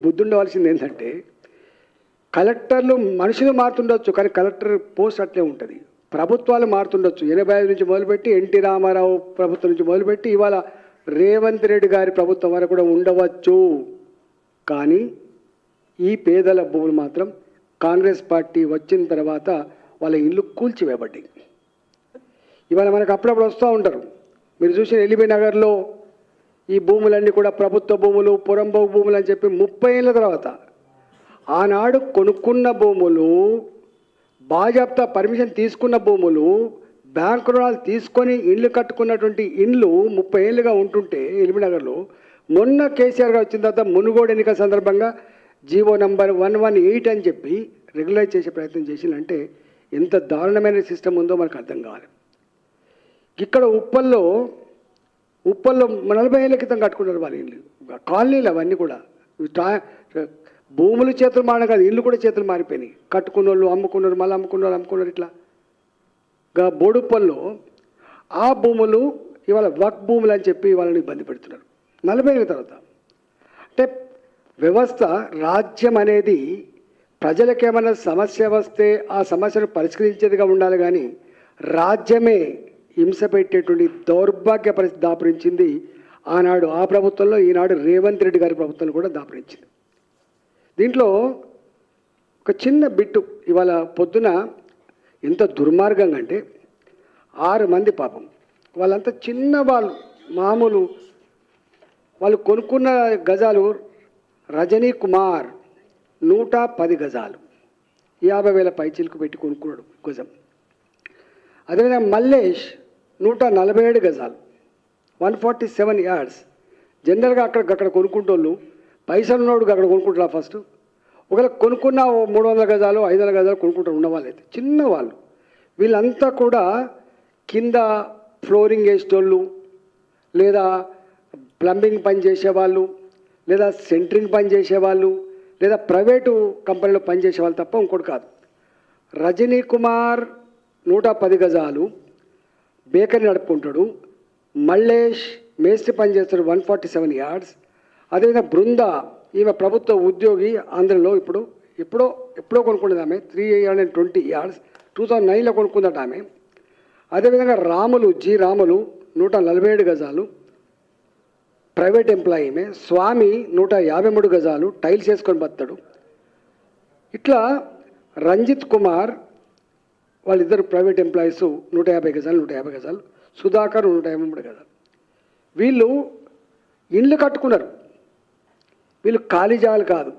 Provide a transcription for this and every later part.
బుద్ధి ఉండవలసింది ఏంటంటే కలెక్టర్లు మనుషులు మారుతుండొచ్చు, కానీ కలెక్టర్ పోస్ట్ అట్లే ఉంటుంది. ప్రభుత్వాలు మారుతుండొచ్చు. 85 నుంచి మొదలుపెట్టి ఎన్టీ రామారావు ప్రభుత్వం నుంచి మొదలుపెట్టి ఇవాళ రేవంత్ రెడ్డి గారి ప్రభుత్వం వరకు కూడా ఉండవచ్చు. కానీ ఈ పేదల భూములు మాత్రం కాంగ్రెస్ పార్టీ వచ్చిన తర్వాత వాళ్ళ ఇల్లు కూల్చివేయబడ్డాయి. ఇవాళ మనకు అప్పుడప్పుడు వస్తూ ఉంటారు. మీరు చూసిన ఎల్బీ నగర్లో ఈ భూములన్నీ కూడా ప్రభుత్వ భూములు, పురంబోగు భూములు అని చెప్పి 30 ఏళ్ళ తర్వాత ఆనాడు కొనుక్కున్న భూములు, బాజాప్తా పర్మిషన్ తీసుకున్న భూములు, బ్యాంకు రుణాలు తీసుకొని ఇండ్లు కట్టుకున్నటువంటి ఇండ్లు 30 ఏళ్ళుగా ఉంటుంటే ఎల్బీ నగర్లో మొన్న కేసీఆర్ గారు వచ్చిన తర్వాత మునుగోడు ఎన్నికల సందర్భంగా జీవో నంబర్ 118 అని చెప్పి రెగ్యులైజ్ చేసే ప్రయత్నం చేసిందంటే ఎంత దారుణమైన సిస్టమ్ ఉందో మనకు అర్థం కావాలి. ఇక్కడ ఉప్పల్లో 40 ఏళ్ళ క్రితం కట్టుకున్నారు వాళ్ళ ఇల్లు, కాలనీలు అవన్నీ కూడా. భూములు చేతులు మారడం కాదు, ఇల్లు కూడా చేతులు మారిపోయినాయి. కట్టుకున్న వాళ్ళు అమ్ముకున్నారు, మళ్ళీ అమ్ముకున్నారు. ఇట్లా బోడుప్పల్లో ఆ భూములు ఇవాళ వక్ భూములు అని చెప్పి వాళ్ళని ఇబ్బంది పెడుతున్నారు 40 ఏళ్ళ తర్వాత. అంటే వ్యవస్థ, రాజ్యం అనేది ప్రజలకు ఏమైనా సమస్య వస్తే ఆ సమస్యను పరిష్కరించేదిగా ఉండాలి, కానీ రాజ్యమే హింస పెట్టేటువంటి దౌర్భాగ్య పరిస్థితి దాపురించింది ఆనాడు ఆ ప్రభుత్వంలో, ఈనాడు రేవంత్ రెడ్డి గారి ప్రభుత్వంలో కూడా దాపురించింది. దీంట్లో ఒక చిన్న బిట్టు ఇవాళ పొద్దున ఎంత దుర్మార్గంగా అంటే 6 మంది పాపం, వాళ్ళంతా చిన్న వాళ్ళు, మామూలు వాళ్ళు కొనుక్కున్న గజాలు రజనీ కుమార్ 110 గజాలు 50,000 పైచీలకు పెట్టి కొనుక్కున్నాడు గజం. అదేవిధంగా మల్లేష్ 147 గజాలు 147 యార్డ్స్. జనరల్గా అక్కడ కొనుక్కుంటోళ్ళు పైసలు ఉన్నోడు అక్కడ కొనుక్కుంటారా ఫస్ట్. ఒకవేళ కొనుక్కున్న 300 గజాలు 500 గజాలు కొనుక్కుంటారు ఉన్నవాళ్ళు అయితే, చిన్నవాళ్ళు. వీళ్ళంతా కూడా కింద ఫ్లోరింగ్ వేసేటోళ్ళు, లేదా ప్లంబింగ్ పని చేసేవాళ్ళు, లేదా సెంట్రింగ్ పని చేసేవాళ్ళు, లేదా ప్రైవేటు కంపెనీలో పనిచేసేవాళ్ళు తప్ప ఇంకోటి కాదు. రజనీ కుమార్ 110 గజాలు బేకరీ నడుపుకుంటాడు. మల్లేష్ మేస్త్రి పని చేస్తాడు 147 యార్డ్స్. అదేవిధంగా బృంద, ఈమె ప్రభుత్వ ఉద్యోగి, ఆంధ్రలో ఎప్పుడో కొనుక్కున్నది ఆమె 320 యార్డ్స్, 2009లో కొనుక్కుందట ఆమె. అదేవిధంగా రాములు 147 గజాలు ప్రైవేట్ ఎంప్లాయీ. ఈమె స్వామి 153 గజాలు టైల్స్ వేసుకొని బతాడు. ఇట్లా రంజిత్ కుమార్ వాళ్ళిద్దరు ప్రైవేట్ ఎంప్లాయీస్ 150 గజాలు, సుధాకర్ 153 గజాలు. వీళ్ళు ఇండ్లు కట్టుకున్నారు, వీళ్ళు ఖాళీ జాగాలు కాదు.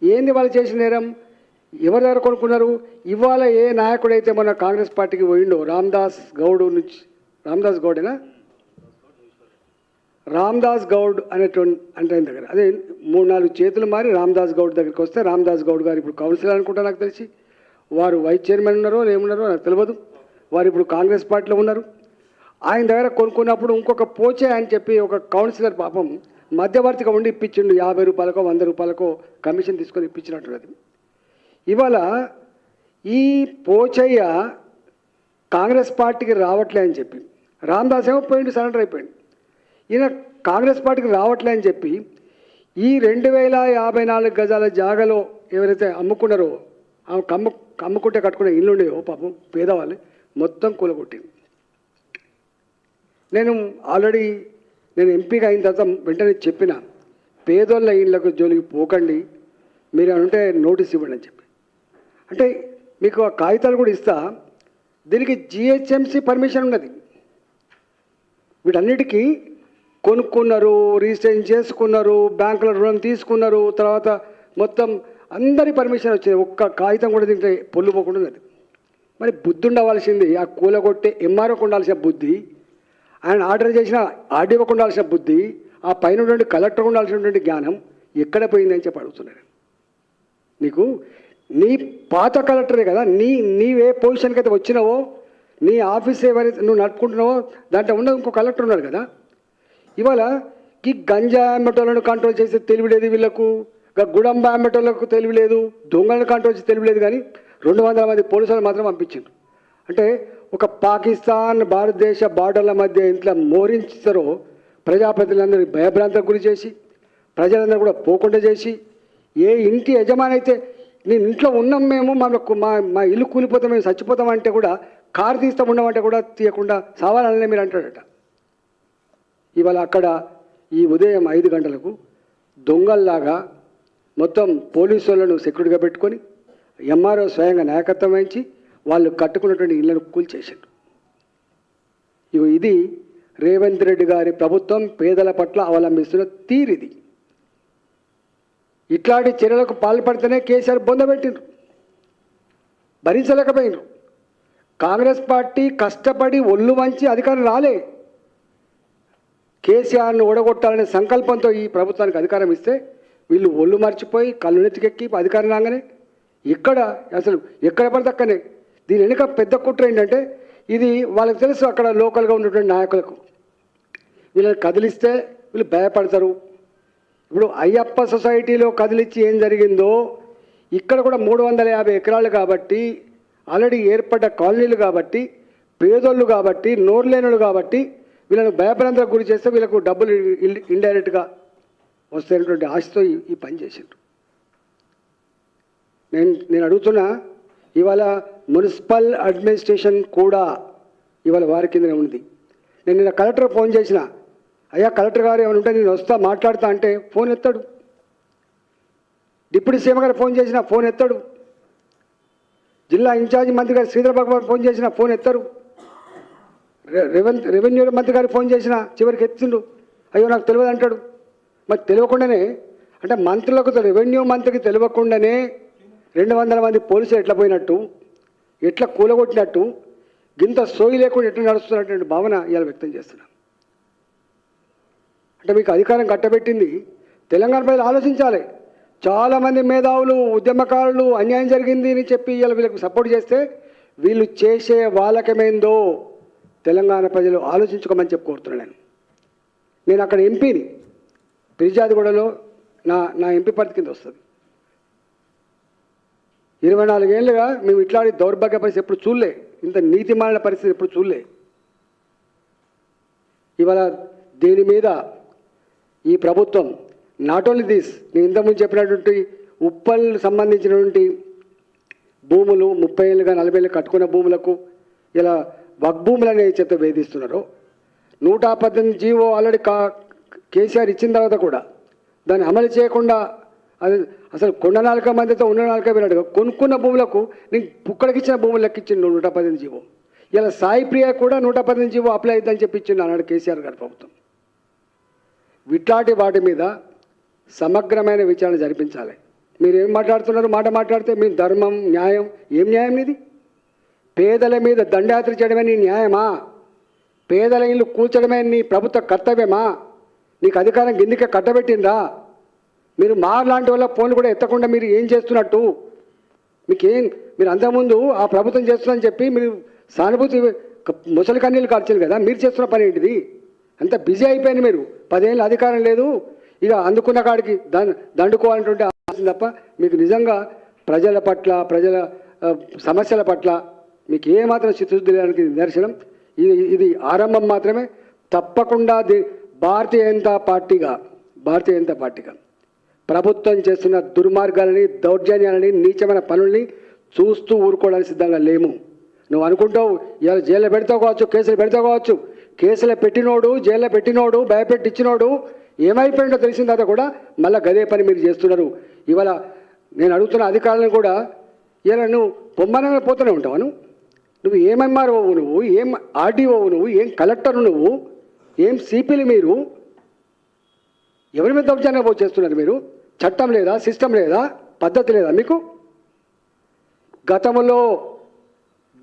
ఏంది వాళ్ళు చేసిన నేరం? ఎవరి దగ్గర కొనుక్కున్నారు? ఇవాళ ఏ నాయకుడైతే మొన్న కాంగ్రెస్ పార్టీకి పోయిండో రామదాస్ గౌడ్ అనేటువంటి అంటే ఆయన దగ్గర, అదే 3-4 చేతులు మారి రామదాస్ గౌడ్ దగ్గరికి వస్తే, రామదాస్ గౌడ్ గారు ఇప్పుడు కౌన్సిలర్ అనుకుంటా, నాకు తెలిసి వారు వైస్ చైర్మన్ ఉన్నారో ఏమున్నారో నాకు తెలియదు. వారు ఇప్పుడు కాంగ్రెస్ పార్టీలో ఉన్నారు. ఆయన దగ్గర కొనుక్కున్నప్పుడు ఇంకొక పోచే అని చెప్పి ఒక కౌన్సిలర్ పాపం మధ్యవర్తిగా ఉండి ఇప్పించిండు. 50 రూపాయలకో 100 రూపాయలకో కమిషన్ తీసుకొని ఇప్పించినట్టున్నది. ఇవాళ ఈ పోచయ్య కాంగ్రెస్ పార్టీకి రావట్లే అని చెప్పి, రామదాస్ ఏమో పోయిండు, సరెండర్ అయిపోయింది. ఈయన కాంగ్రెస్ పార్టీకి రావట్లే అని చెప్పి ఈ 2054 గజాల జాగాలో ఎవరైతే అమ్ముకున్నారో, అమ్ముకుంటే కట్టుకునే ఇల్లు ఉండేవో పాపం పేదవాళ్ళు మొత్తం కూలగొట్టింది. నేను ఎంపీగా అయిన తర్వాత వెంటనే చెప్పిన, పేదోళ్ళ ఇళ్ళకు జోలికి పోకండి, మీరు అంటే నోటీస్ ఇవ్వండి అని చెప్పి. అంటే మీకు ఆ కాగితాలు కూడా ఇస్తా. దీనికి జిహెచ్ఎంసీ పర్మిషన్ ఉన్నది. వీటన్నిటికీ కొనుక్కున్నారు, రిజిస్ట్రేషన్ చేసుకున్నారు, బ్యాంకులో రుణం తీసుకున్నారు, తర్వాత మొత్తం అందరి పర్మిషన్ వచ్చింది. ఒక్క కాగితం కూడా దీంట్లో పొల్లు పోకుండా ఉన్నది. మరి బుద్ధి ఉండవలసింది ఆ కూలగొట్టే ఎంఆర్ఓకి ఉండాల్సిన బుద్ధి, ఆయన ఆర్డర్ చేసిన ఆర్డీఓకి ఉండాల్సిన బుద్ధి, ఆ పైన ఉన్నటువంటి కలెక్టర్ ఉండాల్సినటువంటి జ్ఞానం ఎక్కడ పోయిందని చెప్పి అడుగుతున్నారు. నీకు నీ పాత కలెక్టరే కదా, నీవే పొజిషన్కి అయితే వచ్చినావో, నీ ఆఫీస్ ఎవరైతే నువ్వు నడుపుకుంటున్నావో దాంట్లో ఉన్న ఇంకో కలెక్టర్ ఉన్నాడు కదా. ఇవాళ ఈ గంజా అమ్మటోళ్ళను కంట్రోల్ చేసే తెలివిలేదు వీళ్ళకు, గుడంబ అమ్మటోళ్ళకు తెలివిలేదు, దొంగలను కంట్రోల్ చేసే తెలివిలేదు, కానీ 200 మంది పోలీసులు మాత్రం పంపించారు. అంటే ఒక పాకిస్తాన్ భారతదేశ బార్డర్ల మధ్య ఇంట్లో మోరించారో ప్రజాప్రతినిధులందరూ భయభ్రాంతకు గురి చేసి, ప్రజలందరూ కూడా పోకుండా చేసి, ఏ ఇంటి యజమాని అయితే నేను ఇంట్లో ఉన్నాం మేము మనకు మా ఇల్లు కూలిపోతాం మేము చచ్చిపోతామంటే కూడా కారు తీస్తాం ఉండమంటే కూడా తీయకుండా సావాలనే మీరు అంటాడట. ఇవాళ అక్కడ ఈ ఉదయం 5 గంటలకు దొంగల్లాగా మొత్తం పోలీసు వాళ్ళను సెక్యూరిటీగా పెట్టుకొని ఎంఆర్ఓ స్వయంగా నాయకత్వం వహించి వాళ్ళు కట్టుకున్నటువంటి ఇళ్లను కూల్చేశారు. ఇది రేవంత్ రెడ్డి గారి ప్రభుత్వం పేదల పట్ల అవలంబిస్తున్న తీరిది. ఇట్లాంటి చర్యలకు పాల్పడితేనే కేసీఆర్ బొందబెట్టిండ్రు, భరించలేకపోయినారు. కాంగ్రెస్ పార్టీ కష్టపడి ఒళ్ళు వంచి అధికారం రాలే. కేసీఆర్ను ఓడగొట్టాలనే సంకల్పంతో ఈ ప్రభుత్వానికి అధికారం ఇస్తే వీళ్ళు ఒళ్ళు మర్చిపోయి కళ్ళు నెత్తికెక్కి అధికారం రాగానే అసలు ఎక్కడ పడితే అక్కనే. దీని వెనుక పెద్ద కుట్ర ఏంటంటే ఇది వాళ్ళకి తెలుసు, అక్కడ లోకల్గా ఉన్నటువంటి నాయకులకు వీళ్ళని కదిలిస్తే వీళ్ళు భయపడతారు. ఇప్పుడు అయ్యప్ప సొసైటీలో కదిలిచ్చి ఏం జరిగిందో ఇక్కడ కూడా 350 ఎకరాలు కాబట్టి, ఆల్రెడీ ఏర్పడ్డ కాలనీలు కాబట్టి, పేదోళ్ళు కాబట్టి, నోరులేనులు కాబట్టి వీళ్ళను భయభ్రాంతులకు గురి చేస్తే వీళ్ళకు డబ్బులు ఇండైరెక్ట్గా వస్తాయనేటువంటి ఆశతో ఈ పని చేసిండ్రు. నేను అడుగుతున్నా, ఇవాళ మున్సిపల్ అడ్మినిస్ట్రేషన్ కూడా ఇవాళ వారి కిందనే ఉంది. నేను నిన్న కలెక్టర్ ఫోన్ చేసిన, అయ్యా కలెక్టర్ గారు ఏమైనా ఉంటే నేను వస్తా మాట్లాడతా అంటే ఫోన్ ఎత్తాడు. డిప్యూటీ సీఎం గారు ఫోన్ చేసిన ఫోన్ ఎత్తాడు. జిల్లా ఇన్ఛార్జి మంత్రి గారు శ్రీధర్ భగవాన్ ఫోన్ చేసిన ఫోన్ ఎత్తారు. రెవెన్యూ మంత్రి గారికి ఫోన్ చేసిన చివరికి ఎత్తిండు, అయ్యో నాకు తెలియదు అంటాడు. మరి తెలియకుండానే అంటే మంత్రులకు, రెవెన్యూ మంత్రికి తెలియకుండానే 200 మంది పోలీసులు ఎట్లా పోయినట్టు, ఎట్లా కూలగొట్టినట్టు, గింత సోయి లేకుండా ఎట్లా నడుస్తున్నటువంటి భావన ఇవాళ వ్యక్తం చేస్తున్నాం. అంటే మీకు అధికారం కట్టబెట్టింది తెలంగాణ ప్రజలు ఆలోచించాలి. చాలామంది మేధావులు, ఉద్యమకారులు అన్యాయం జరిగింది అని చెప్పి ఇవాళ వీళ్ళకి సపోర్ట్ చేస్తే వీళ్ళు చేసే వాళ్ళకమేందో తెలంగాణ ప్రజలు ఆలోచించుకోమని చెప్పి కోరుతున్నాను. నేను అక్కడ ఎంపీని, పిరిజాదిగూడలో నా ఎంపీ పరిధి కింద వస్తుంది. 24 ఏళ్ళుగా మేము ఇట్లాంటి దౌర్భాగ్య పరిస్థితి ఎప్పుడు చూడలే, ఇంత నీతిమాలిన పరిస్థితి ఎప్పుడు చూడలే. ఇవాళ దీని మీద ఈ ప్రభుత్వం నాట్ ఓన్లీ దిస్, నేను ఇంతకుముందు చెప్పినటువంటి ఉప్పల్ సంబంధించినటువంటి భూములు 30 ఏళ్ళుగా 40 ఏళ్ళు కట్టుకున్న భూములకు ఇలా వక్ భూములు అనే చేత వేధిస్తున్నారు. 118 జీవో ఆల్రెడీ కేసీఆర్ ఇచ్చిన తర్వాత కూడా దాన్ని అమలు చేయకుండా అది అసలు కొండ నాలుక మందితో ఉన్న నాలుక వినట్టుగా కొనుక్కున్న భూములకు నేను పుక్కడికిచ్చిన భూములు లెక్కించిండు 118 జీవో. ఇలా సాయి ప్రియ కూడా 118 జీవో అప్లై అవుతుందని చెప్పించిండు అన్నాడు కేసీఆర్ గారి ప్రభుత్వం. ఇట్లాంటి వాటి మీద సమగ్రమైన విచారణ జరిపించాలి. మీరు ఏం మాట్లాడుతున్నారు? మాట్లాడితే మీ ధర్మం, న్యాయం, ఏం న్యాయం ఇది? పేదల మీద దండయాత్ర చేయడమే నీ న్యాయమా? పేదల ఇల్లు కూల్చడమే నీ ప్రభుత్వ కర్తవ్యమా? నీకు అధికారం కిందికే కట్టబెట్టిందా? మీరు లాంటి వాళ్ళ ఫోన్లు కూడా ఎత్తకుండా మీరు ఏం చేస్తున్నట్టు? మీరు అంతకుముందు ఆ ప్రభుత్వం చేస్తుందని చెప్పి మీరు సానుభూతి ముసలి కన్నీళ్ళు కార్చారు కదా, మీరు చేస్తున్న పని ఏంటిది? అంత బిజీ అయిపోయింది. మీరు 10 ఏళ్ళు అధికారం లేదు, ఇక అందుకున్న కాడికి దండుకోవాలంటుంటే ఆలోచన తప్ప మీకు నిజంగా ప్రజల పట్ల, ప్రజల సమస్యల పట్ల మీకు ఏమాత్రం చిత్తశుద్ధి లేడానికి నిదర్శనం. ఇది ఆరంభం మాత్రమే. తప్పకుండా భారతీయ జనతా పార్టీగా ప్రభుత్వం చేస్తున్న దుర్మార్గాలని, దౌర్జన్యాలని, నీచమైన పనుల్ని చూస్తూ ఊరుకోవడానికి సిద్ధంగా లేము. నువ్వు అనుకుంటావు ఇవాళ జైల్లో పెడతావు కావచ్చు, కేసులు పెడతావు కావచ్చు. కేసులు పెట్టినోడు, జైల్లో పెట్టినోడు, భయపెట్టించినోడు ఏమైపోయిందో తెలిసిన తర్వాత కూడా మళ్ళీ గదే పని మీరు చేస్తున్నారు. ఇవాళ నేను అడుగుతున్న అధికారులను కూడా ఇలా నువ్వు పొమ్మనగా పోతూనే ఉంటావు. నువ్వు ఏం ఎంఆర్ఓవు, నువ్వు ఏం ఆర్డీఓవు, నువ్వు ఏం కలెక్టర్, నువ్వు ఏం సిపిలు, మీరు ఎవరి మీద దౌర్జన్యం చేస్తున్నారు? మీరు చట్టం లేదా, సిస్టమ్ లేదా, పద్ధతి లేదా మీకు? గతంలో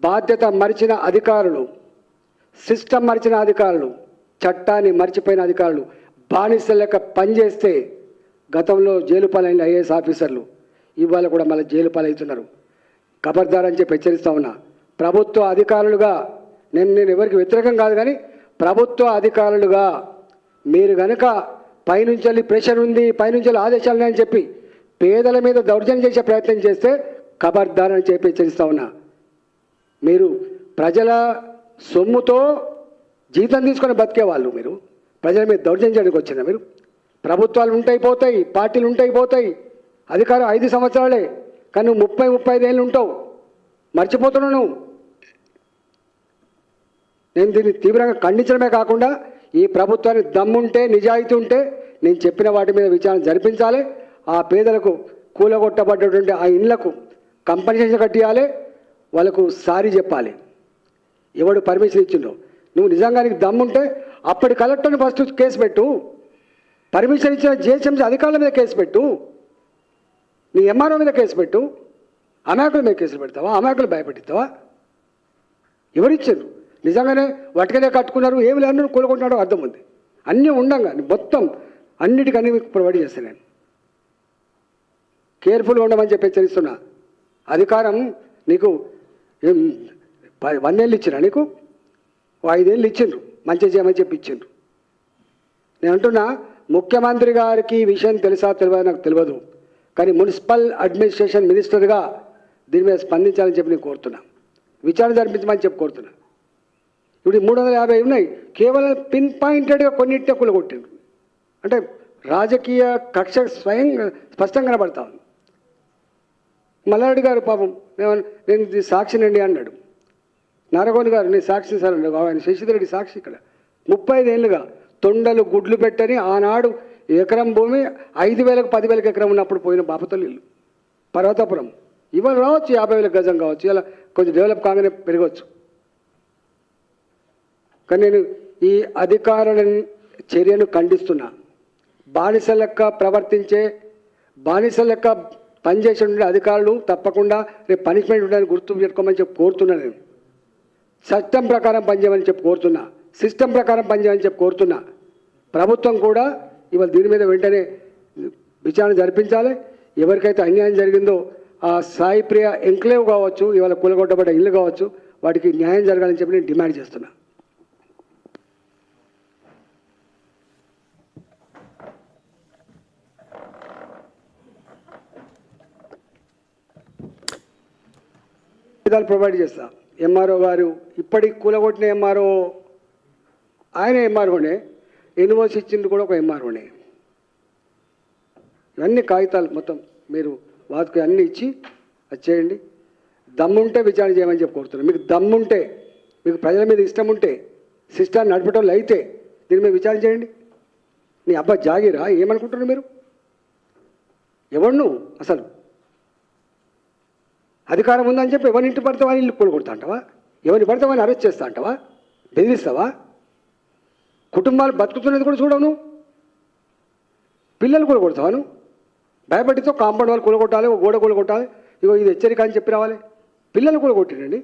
బాధ్యత మరిచిన అధికారులు, సిస్టమ్ మరిచిన అధికారులు, చట్టాన్ని మర్చిపోయిన అధికారులు బానిసల లెక్క పనిచేస్తే గతంలో జైలు పాలైన ఐఏఎస్ ఆఫీసర్లు ఇవాళ కూడా మళ్ళీ జైలు పాలవుతున్నారు. ఖబర్దార్ అని చెప్పి హెచ్చరిస్తా ఉన్నా. ప్రభుత్వ అధికారులుగా నేను ఎవరికి వ్యతిరేకం కాదు, కానీ ప్రభుత్వ అధికారులుగా మీరు కనుక పైనుంచి ప్రెషర్ ఉంది, పైనుంచి ఆదేశాలు అని చెప్పి పేదల మీద దౌర్జన్యం చేసే ప్రయత్నం చేస్తే ఖబర్దార్ అని చెప్పి హెచ్చరిస్తా ఉన్నా. మీరు ప్రజల సొమ్ముతో జీతం తీసుకొని బతికేవాళ్ళు, మీరు ప్రజల మీద దౌర్జన్యం చేయడానికి వచ్చిన మీరు ప్రభుత్వాలు ఉంటాయి పోతాయి, పార్టీలు ఉంటాయి పోతాయి, అధికారం 5 సంవత్సరాలే, కానీ నువ్వు 30-35 ఏళ్ళు ఉంటావు. మర్చిపోతున్నావు నువ్వు. నేను దీన్ని తీవ్రంగా ఖండించడమే కాకుండా ఈ ప్రభుత్వానికి దమ్ముంటే, నిజాయితీ ఉంటే నేను చెప్పిన వాటి మీద విచారణ జరిపించాలి. ఆ పేదలకు కూలగొట్టబడ్డటువంటి ఆ ఇళ్లకు కంపెన్సేషన్ కట్టియాలి, వాళ్ళకు సారీ చెప్పాలి. ఎవడు పర్మిషన్ ఇచ్చిండో నువ్వు నిజంగా నీకు దమ్ముంటే అప్పటి కలెక్టర్ని ఫస్ట్ కేసు పెట్టు, పర్మిషన్ ఇచ్చిన జిహెచ్ఎంసీ అధికారుల మీద కేసు పెట్టు, నీ ఎంఆర్ఓ మీద కేసు పెట్టు. అమాయకుల మీద కేసులు పెడతావా? అమాయకులు భయపెట్టిస్తావా? ఎవరిచ్చారు? నిజంగానే వాటికనే కట్టుకున్నారు, ఏమి లేని కూలగొట్టినాడో అర్థం ఉంది. అన్నీ ఉండంగా మొత్తం అన్నిటికన్నీ మీకు ప్రొవైడ్ చేస్తాను. నేను కేర్ఫుల్గా ఉండమని చెప్పి హెచ్చరిస్తున్నా. అధికారం నీకు 1 ఏళ్ళు ఇచ్చినా, నీకు 5 ఏళ్ళు ఇచ్చిండ్రు, మంచిగా చేయమని చెప్పి ఇచ్చిండ్రు. నేను అంటున్నా, ముఖ్యమంత్రి గారికి ఈ విషయం తెలుసా తెలియదు నాకు తెలియదు, కానీ మున్సిపల్ అడ్మినిస్ట్రేషన్ మినిస్టర్గా దీని మీద స్పందించాలని చెప్పి నేను కోరుతున్నా. విచారణ జరిపించమని చెప్పి కోరుతున్నా. ఇప్పుడు 350 ఉన్నాయి, కేవలం పిన్ పాయింటెడ్గా కొన్నింటినే కూలగొట్టిండ్రు. అంటే రాజకీయ కక్ష స్పష్టంగా కనబడతా ఉంది. మల్లారెడ్డి గారు పాపం నేను ఇది సాక్షినండి అన్నాడు. నారగోని గారు నేను సాక్షి సార్ అన్నాడు. ఆయన శశిధరెడ్డి సాక్షి. ఇక్కడ 35 ఏళ్ళుగా తొండలు గుడ్లు పెట్టని ఆనాడు ఎకరం భూమి 5,000కు 10,000 ఎకరం ఉన్నప్పుడు పోయిన బాపతల్లి ఇల్లు పర్వతాపురం. ఇవాళ రావచ్చు 50,000 గజం కావచ్చు, ఇలా కొంచెం డెవలప్ కాగానే పెరగవచ్చు. కానీ నేను ఈ అధికారుల చర్యను ఖండిస్తున్నా. బానిస లెక్క ప్రవర్తించే, బానిస లెక్క పనిచేసే అధికారులు తప్పకుండా రేపు పనిష్మెంట్ ఉండాలని గుర్తు పెట్టుకోమని చెప్పి కోరుతున్నా. నేను చట్టం ప్రకారం పనిచేయమని చెప్పి కోరుతున్నా, సిస్టమ్ ప్రకారం పనిచేయమని చెప్పి కోరుతున్నా. ప్రభుత్వం కూడా ఇవాళ దీని మీద వెంటనే విచారణ జరిపించాలి. ఎవరికైతే అన్యాయం జరిగిందో ఆ సాయి ప్రియ ఎంక్లేవ్ కావచ్చు, ఇవాళ కూలగొట్టబడ్డ ఇల్లు కావచ్చు, వాటికి న్యాయం జరగాలని చెప్పి నేను డిమాండ్ చేస్తున్నా. ప్రొవైడ్ చేస్తా. ఎంఆర్ఓ గారు ఇప్పటికి కూలగొట్టిన ఎంఆర్ఓ ఆయన ఎంఆర్ఓనే, యూనివర్సిటీ ఇచ్చింది కూడా ఒక ఎంఆర్ఓనే. ఇవన్నీ కాగితాలు మొత్తం మీరు వాటికి అన్నీ ఇచ్చి అది చేయండి. దమ్ముంటే విచారణ చేయమని చెప్పి కోరుతున్నాను. మీకు దమ్ముంటే, మీకు ప్రజల మీద ఇష్టం ఉంటే, సిస్టాన్ని నడిపేటోళ్ళు అయితే దీని మీద విచారణ చేయండి. నీ అబ్బా జాగిరా ఏమనుకుంటున్నారు మీరు? ఎవరు అసలు అధికారం ఉందని చెప్పి ఎవరిని ఇంటి పడితే వాళ్ళు ఇల్లు కూలగొడతా అంటావా? ఎవరిని పడితే వాళ్ళని అరెస్ట్ చేస్తా అంటావా? బెదిరిస్తావా? కుటుంబాలు బతుకుతున్నది కూడా చూడవు నువ్వు. పిల్లలు కూలగొడతావా నువ్వు? భయపడితో కాంపౌండ్ వాళ్ళు కూలగొట్టాలి, ఒక గోడ కూలగొట్టాలి, ఇగో ఇది హెచ్చరిక అని చెప్పి రావాలి. పిల్లలు కూలగొట్టినండి.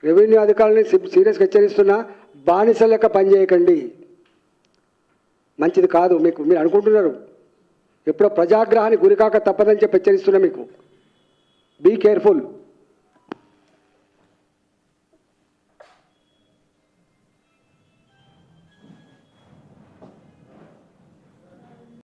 రెవెన్యూ అధికారులని సీరియస్గా హెచ్చరిస్తున్నా, బానిస లెక్క పనిచేయకండి. మంచిది కాదు. మీరు అనుకుంటున్నారు ఎప్పుడో ప్రజాగ్రహానికి గురికాక తప్పదని చెప్పి హెచ్చరిస్తున్నా. మీకు బీ కేర్ఫుల్.